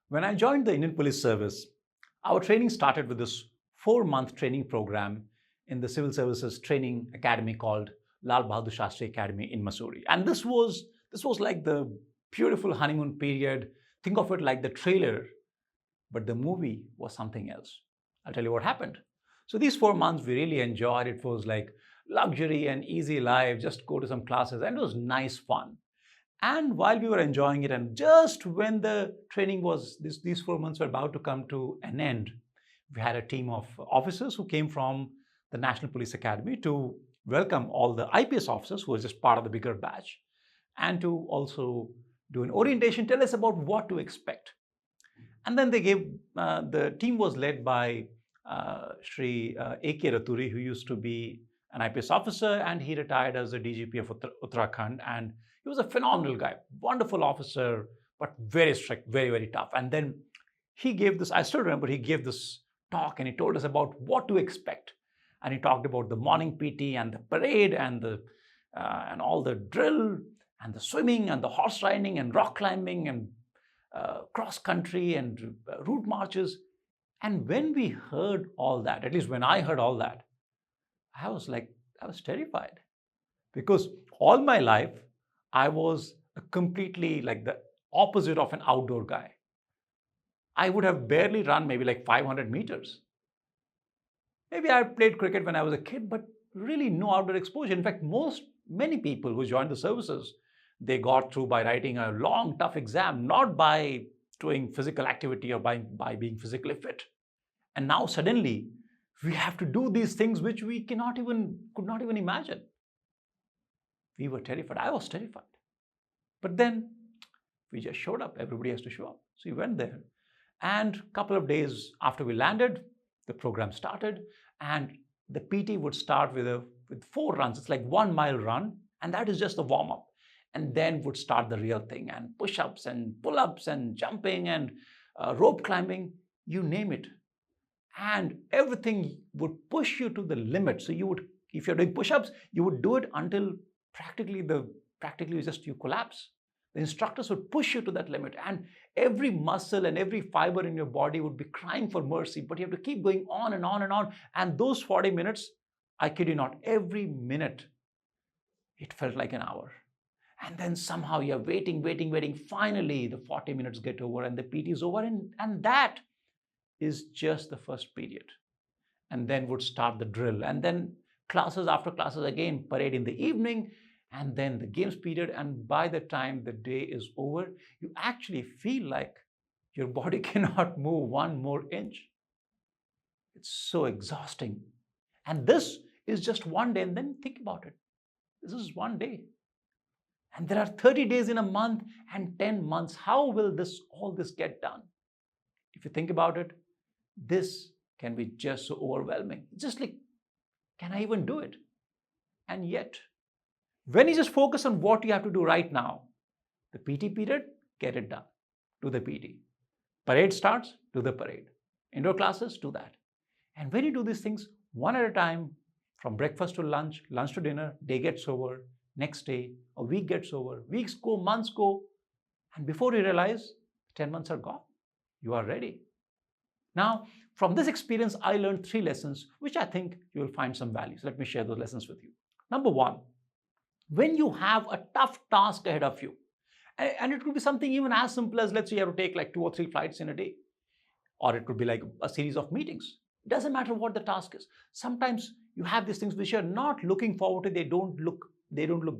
When I joined the Indian Police Service, our training started with this 4-month training program in the Civil Services Training Academy called Lal Bahadur Shastri Academy in Missouri. And this was like the beautiful honeymoon period. Think of it like the trailer, but the movie was something else. I'll tell you what happened. So these 4 months we really enjoyed. It was like luxury and easy life, just go to some classes, and it was nice fun. And while we were enjoying it, and just when the training was, these 4 months were about to come to an end, we had a team of officers who came from the National Police Academy to welcome all the IPS officers who were just part of the bigger batch, and to also do an orientation, tell us about what to expect. And then they gave, the team was led by Shri A.K. Raturi, who used to be an IPS officer, and he retired as the DGP of Uttarakhand. And he was a phenomenal guy, wonderful officer, but very strict, very, very tough. And then he gave this, I still remember, he gave this talk and he told us about what to expect. And he talked about the morning PT and the parade and all the drill and the swimming and the horse riding and rock climbing and cross country and route marches. And when we heard all that, at least when I heard all that, I was terrified, because all my life I was completely like the opposite of an outdoor guy. I would have barely run maybe like 500 meters. Maybe I played cricket when I was a kid, but really no outdoor exposure. In fact, many people who joined the services, they got through by writing a long, tough exam, not by doing physical activity or by being physically fit. And now suddenly we have to do these things which we could not even imagine. We were terrified. I was terrified. But then we just showed up. Everybody has to show up. So we went there. And a couple of days after we landed, the program started. And the PT would start with 4 runs. It's like 1 mile run. And that is just the warm up. And then would start the real thing, and push-ups and pull-ups and jumping and rope climbing, you name it. And everything would push you to the limit. So if you're doing push-ups, you would do it until practically you collapse. The instructors would push you to that limit, and every muscle and every fiber in your body would be crying for mercy, but you have to keep going on and on and on. And those 40 minutes, I kid you not, every minute, it felt like an hour. And then somehow you're waiting. Finally, the 40 minutes get over and the PT is over, and that is just the first period. And then would start the drill, and then classes after classes again, parade in the evening, and then the games period. And by the time the day is over, you actually feel like your body cannot move 1 more inch. It's so exhausting. And this is just one day. And then think about it. This is one day. And there are 30 days in a month and 10 months. How will all this get done? If you think about it, this can be just so overwhelming. Just like, can I even do it? And yet, when you just focus on what you have to do right now, the PT period, get it done. Do the PT. Parade starts, do the parade. Indoor classes, do that. And when you do these things one at a time, from breakfast to lunch, lunch to dinner, day gets over, next day, a week gets over, weeks go, months go, and before you realize, 10 months are gone. You are ready. Now, from this experience, I learned 3 lessons, which I think you will find some value. So let me share those lessons with you. Number 1, when you have a tough task ahead of you, and it could be something even as simple as, let's say you have to take like 2 or 3 flights in a day, or it could be like a series of meetings. It doesn't matter what the task is. Sometimes you have these things which you're not looking forward to. They don't look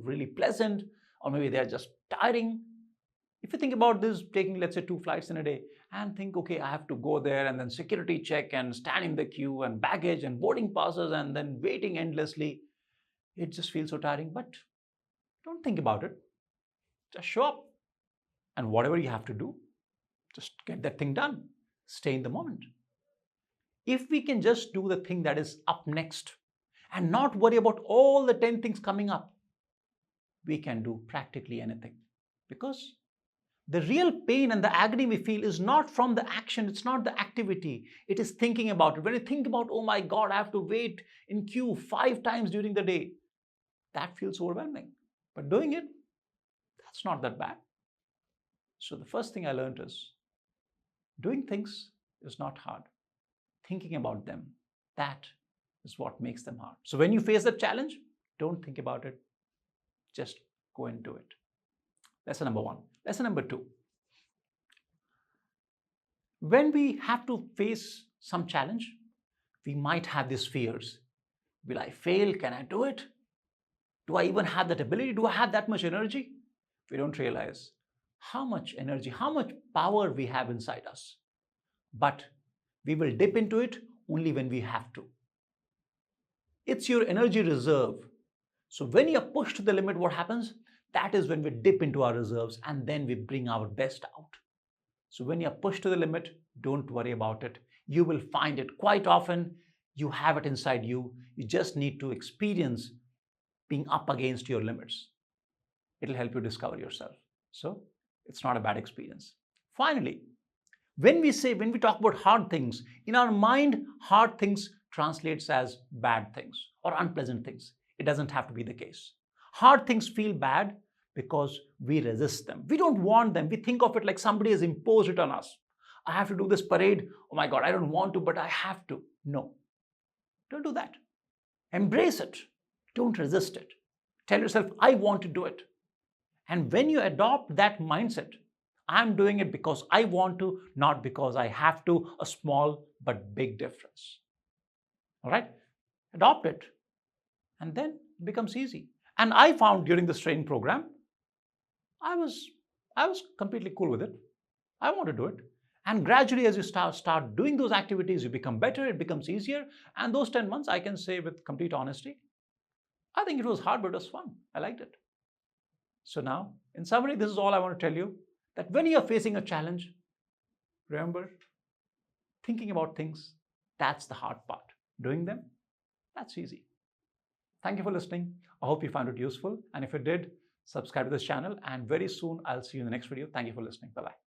really pleasant, or maybe they're just tiring. If you think about this, taking, let's say, 2 flights in a day, and think, okay, I have to go there and then security check and stand in the queue and baggage and boarding passes and then waiting endlessly. It just feels so tiring. But don't think about it. Just show up. And whatever you have to do, just get that thing done. Stay in the moment. If we can just do the thing that is up next and not worry about all the 10 things coming up, we can do practically anything. Because the real pain and the agony we feel is not from the action, it's not the activity, it is thinking about it. When you think about, oh my God, I have to wait in queue 5 times during the day, that feels overwhelming. But doing it, That's not that bad. So the first thing I learned is doing things is not hard. Thinking about them, that is what makes them hard. So when you face that challenge, don't think about it. Just go and do it. Lesson number one. Lesson number two. When we have to face some challenge, we might have these fears. Will I fail? Can I do it? Do I even have that ability? Do I have that much energy? We don't realize how much energy, how much power we have inside us. But we will dip into it only when we have to. It's your energy reserve. So when you're pushed to the limit, what happens? That is when we dip into our reserves and then we bring our best out. So when you're pushed to the limit, don't worry about it. You will find it quite often. You have it inside you. You just need to experience being up against your limits. It'll help you discover yourself. So it's not a bad experience. Finally, when we talk about hard things, in our mind, hard things translates as bad things or unpleasant things. It doesn't have to be the case. Hard things feel bad because we resist them. We don't want them. We think of it like somebody has imposed it on us. I have to do this parade. Oh my God, I don't want to, but I have to. No, don't do that. Embrace it. Don't resist it. Tell yourself, I want to do it. And when you adopt that mindset, I'm doing it because I want to, not because I have to, a small but big difference. All right? Adopt it. And then it becomes easy. And I found during this training program, I was completely cool with it. I want to do it. And gradually, as you start doing those activities, you become better, it becomes easier. And those 10 months, I can say with complete honesty, I think it was hard, but it was fun. I liked it. So now, in summary, this is all I want to tell you, that when you're facing a challenge, remember, thinking about things, that's the hard part. Doing them, that's easy. Thank you for listening. I hope you found it useful. And if you did, subscribe to this channel. And very soon, I'll see you in the next video. Thank you for listening. Bye-bye.